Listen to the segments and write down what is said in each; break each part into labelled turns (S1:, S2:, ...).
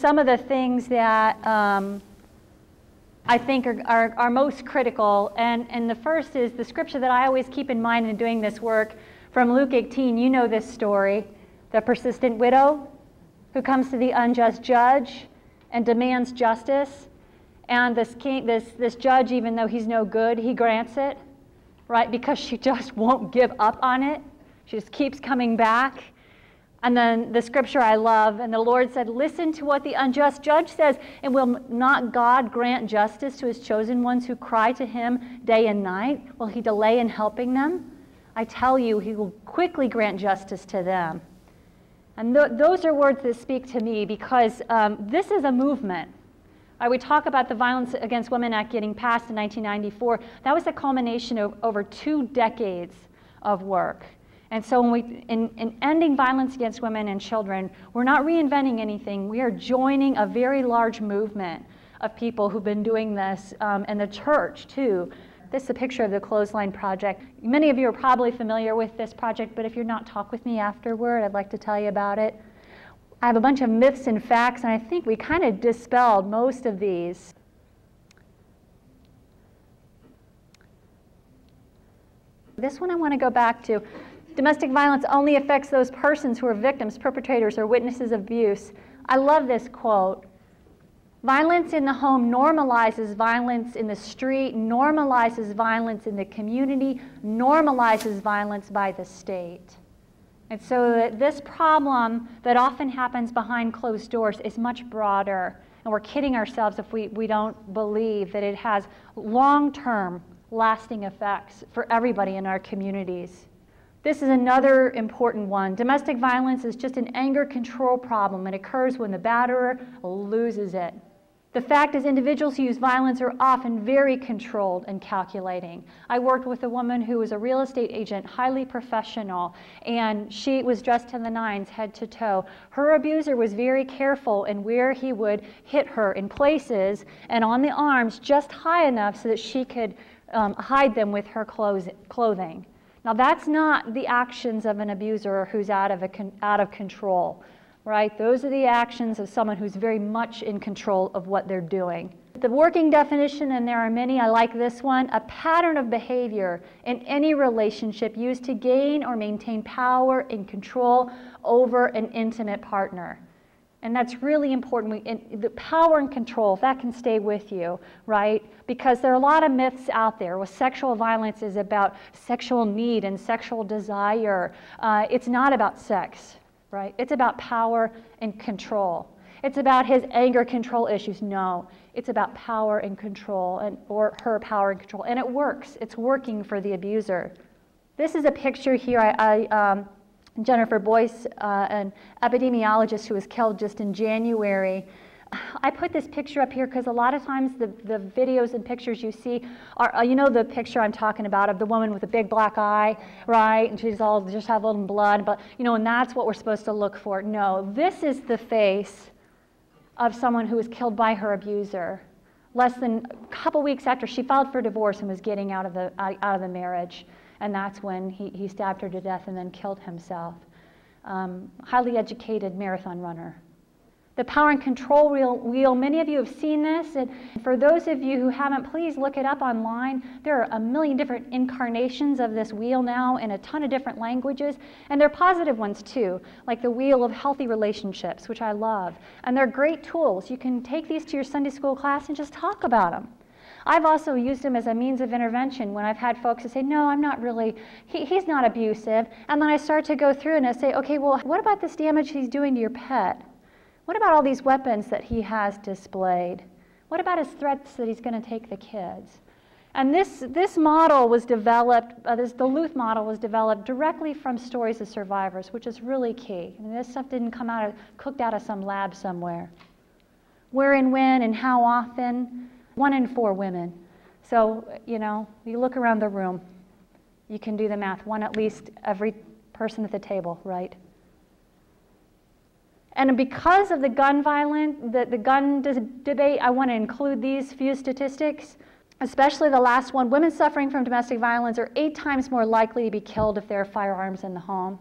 S1: Some of the things that I think are most critical, and the first is the scripture that I always keep in mind in doing this work from Luke 18. You know this story, the persistent widow who comes to the unjust judge and demands justice, and this judge, even though he's no good, he grants it, right? Because she just won't give up on it. She just keeps coming back. And then the scripture I love, and the Lord said, listen to what the unjust judge says, and will not God grant justice to his chosen ones who cry to him day and night? Will he delay in helping them? I tell you, he will quickly grant justice to them. And those are words that speak to me, because this is a movement. We talk about the Violence Against Women Act getting passed in 1994. That was the culmination of over 2 decades of work. And so when in ending violence against women and children, we're not reinventing anything. We are joining a very large movement of people who've been doing this, and the church too. This is a picture of the Clothesline Project. Many of you are probably familiar with this project, but if you're not, talk with me afterward. I'd like to tell you about it. I have a bunch of myths and facts, and I think we kind of dispelled most of these. This one I want to go back to. Domestic violence only affects those persons who are victims, perpetrators, or witnesses of abuse. I love this quote. Violence in the home normalizes violence in the street, normalizes violence in the community, normalizes violence by the state. And so that this problem that often happens behind closed doors is much broader. And we're kidding ourselves if we don't believe that it has long-term, lasting effects for everybody in our communities. This is another important one. Domestic violence is just an anger control problem. It occurs when the batterer loses it. The fact is, individuals who use violence are often very controlled and calculating. I worked with a woman who was a real estate agent, highly professional, and she was dressed to the nines, head to toe. Her abuser was very careful in where he would hit her in places and on the arms just high enough so that she could hide them with her clothing. Now, that's not the actions of an abuser who's out of control, right? Those are the actions of someone who's very much in control of what they're doing. The working definition, and there are many, I like this one, a pattern of behavior in any relationship used to gain or maintain power and control over an intimate partner. And that's really important. The power and control, if that can stay with you, right? Because there are a lot of myths out there where sexual violence is about sexual need and sexual desire. It's not about sex, right? It's about power and control. It's about his anger control issues. No, it's about power and control, or her power and control. And it works. It's working for the abuser. This is a picture here. Jennifer Boyce, an epidemiologist who was killed just in January. I put this picture up here because a lot of times the videos and pictures you see are, you know the picture I'm talking about of the woman with the big black eye, right? And she's all just have a little blood, but you know, and that's what we're supposed to look for. No, this is the face of someone who was killed by her abuser less than a couple weeks after she filed for divorce and was getting out of the marriage. And that's when he stabbed her to death and then killed himself. Highly educated marathon runner. The power and control wheel, many of you have seen this. And for those of you who haven't, please look it up online. There are a million different incarnations of this wheel now in a ton of different languages. And they're positive ones too, like the wheel of healthy relationships, which I love. And they're great tools. You can take these to your Sunday school class and just talk about them. I've also used them as a means of intervention when I've had folks who say, no, I'm not really, he's not abusive. And then I start to go through and I say, okay, well, what about this damage he's doing to your pet? What about all these weapons that he has displayed? What about his threats that he's going to take the kids? And this model was developed, this Duluth model was developed directly from stories of survivors, which is really key. I mean, this stuff didn't come cooked out of some lab somewhere. Where and when and how often? 1 in 4 women. So, you know, you look around the room, you can do the math. 1 at least every person at the table, right? And because of the gun violence, the gun debate, I want to include these few statistics, especially the last one. Women suffering from domestic violence are 8 times more likely to be killed if there are firearms in the home.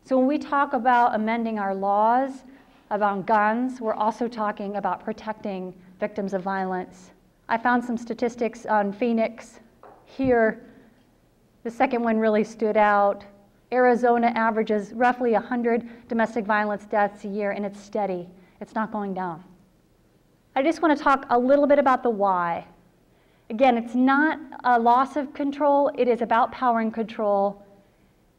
S1: So when we talk about amending our laws, about guns. We're also talking about protecting victims of violence. I found some statistics on Phoenix. Here, the second one really stood out. Arizona averages roughly 100 domestic violence deaths a year, and it's steady. It's not going down. I just want to talk a little bit about the why. Again, it's not a loss of control. It is about power and control.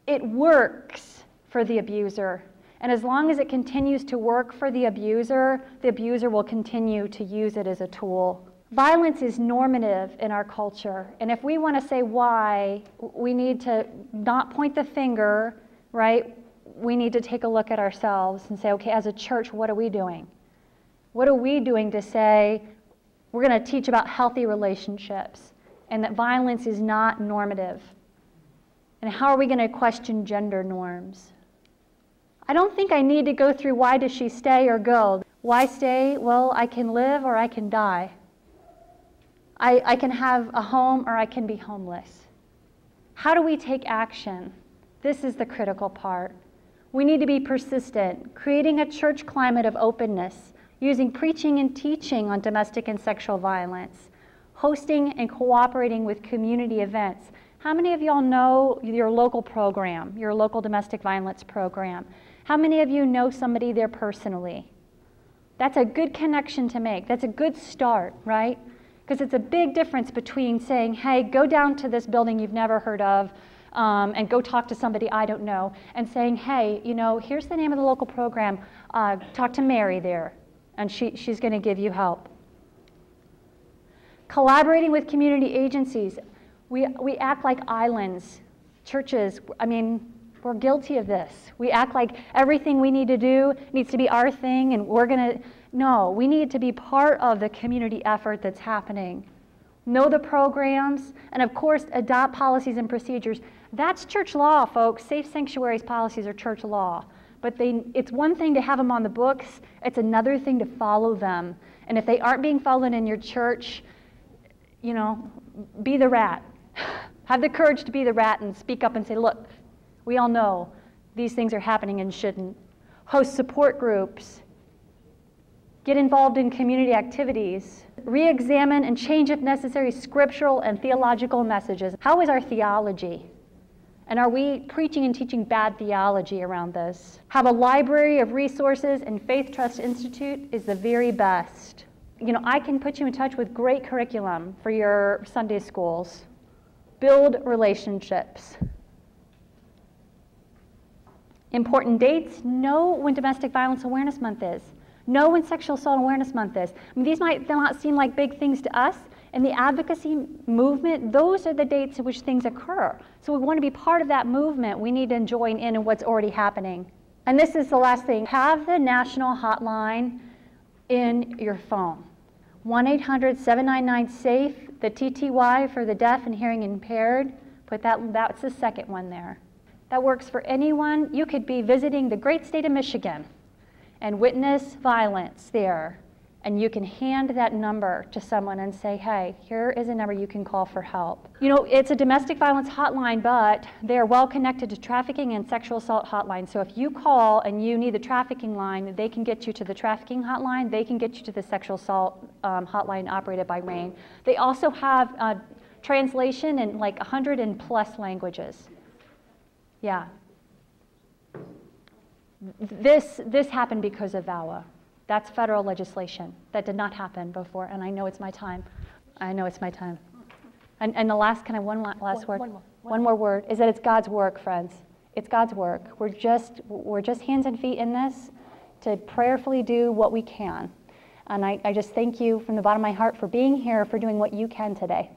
S1: It works for the abuser. And as long as it continues to work for the abuser will continue to use it as a tool. Violence is normative in our culture. And if we want to say why, we need to not point the finger, right? We need to take a look at ourselves and say, okay, as a church, what are we doing? What are we doing to say we're going to teach about healthy relationships and that violence is not normative? And how are we going to question gender norms? I don't think I need to go through why does she stay or go. Why stay? Well, I can live or I can die. I can have a home or I can be homeless. How do we take action? This is the critical part. We need to be persistent, creating a church climate of openness, using preaching and teaching on domestic and sexual violence, hosting and cooperating with community events. How many of y'all know your local program, your local domestic violence program? How many of you know somebody there personally? That's a good connection to make. That's a good start, right? Because it's a big difference between saying, hey, go down to this building you've never heard of and go talk to somebody I don't know, and saying, hey, you know, here's the name of the local program. Talk to Mary there, and she's going to give you help. Collaborating with community agencies. We act like islands. Churches, I mean, we're guilty of this. We act like everything we need to do needs to be our thing, and we're going to... No, we need to be part of the community effort that's happening. Know the programs, and of course, adopt policies and procedures. That's church law, folks. Safe sanctuaries policies are church law. But it's one thing to have them on the books. It's another thing to follow them. And if they aren't being followed in your church, you know, be the rat. Have the courage to be the rat and speak up and say, look, we all know these things are happening and shouldn't. Host support groups. Get involved in community activities. Re-examine and change, if necessary, scriptural and theological messages. How is our theology? And are we preaching and teaching bad theology around this? Have a library of resources, and Faith Trust Institute is the very best. You know, I can put you in touch with great curriculum for your Sunday schools. Build relationships. Important dates. Know when Domestic Violence Awareness Month is. Know when Sexual Assault Awareness Month is. I mean, these might not seem like big things to us. In the advocacy movement, those are the dates at which things occur. So we want to be part of that movement. We need to join in what's already happening. And this is the last thing. Have the national hotline in your phone. 1-800-799-SAFE, the TTY for the deaf and hearing impaired. Put that's the second one there. That works for anyone. You could be visiting the great state of Michigan and witness violence there, and you can hand that number to someone and say, hey, here is a number you can call for help. You know, it's a domestic violence hotline, but they're well connected to trafficking and sexual assault hotline. So if you call and you need the trafficking line, they can get you to the trafficking hotline. They can get you to the sexual assault hotline operated by RAIN. They also have translation in like 100+ languages. Yeah. This happened because of VAWA. That's federal legislation. That did not happen before, and I know it's my time. I know it's my time. And the last, can I one last word? One more word, is that it's God's work, friends. It's God's work. We're just hands and feet in this to prayerfully do what we can. And I just thank you from the bottom of my heart for being here, for doing what you can today.